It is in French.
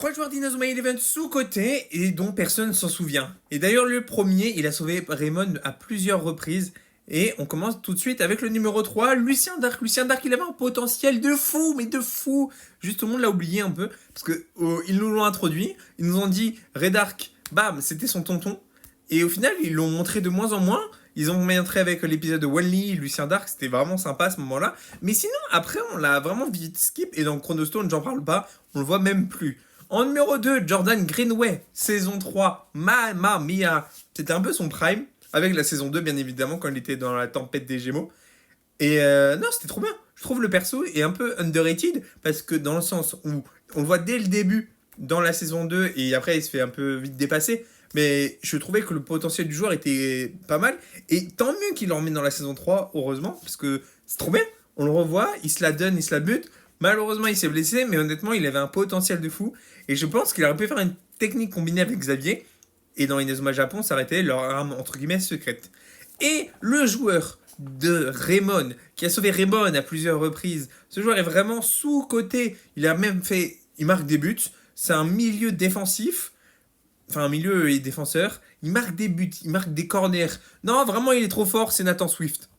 Trois joueurs d'Inazuma Eleven sous-cotés et dont personne ne s'en souvient. Et d'ailleurs, le premier, il a sauvé Raymond à plusieurs reprises. Et on commence tout de suite avec le numéro 3, Lucien Dark. Lucien Dark, il avait un potentiel de fou, mais de fou. Juste, tout le monde l'a oublié un peu. Parce que ils nous l'ont introduit. Ils nous ont dit, Red Dark, bam, c'était son tonton. Et au final, ils l'ont montré de moins en moins. Ils ont montré avec l'épisode de Wanli, Lucien Dark, c'était vraiment sympa à ce moment-là. Mais sinon, après, on l'a vraiment vite skip. Et dans Chronostone, j'en parle pas. On le voit même plus. En numéro 2, Jordan Greenway, saison 3, Mamma Mia. C'était un peu son prime, avec la saison 2, bien évidemment, quand il était dans la tempête des Gémeaux. Et non, c'était trop bien. Je trouve le perso est un peu underrated, parce que dans le sens où on le voit dès le début, dans la saison 2, et après il se fait un peu vite dépasser. Mais je trouvais que le potentiel du joueur était pas mal. Et tant mieux qu'il le remet dans la saison 3, heureusement, parce que c'est trop bien. On le revoit, il se la donne, il se la bute. Malheureusement, il s'est blessé, mais honnêtement, il avait un potentiel de fou. Et je pense qu'il aurait pu faire une technique combinée avec Xavier. Et dans Inazuma Japon, ça aurait été leur arme, entre guillemets, secrète. Et le joueur de Raymond, qui a sauvé Raymond à plusieurs reprises, ce joueur est vraiment sous-coté. Il a même fait. Il marque des buts. C'est un milieu défensif. Enfin, un milieu et défenseur. Il marque des buts, il marque des corners. Non, vraiment, il est trop fort, c'est Nathan Swift.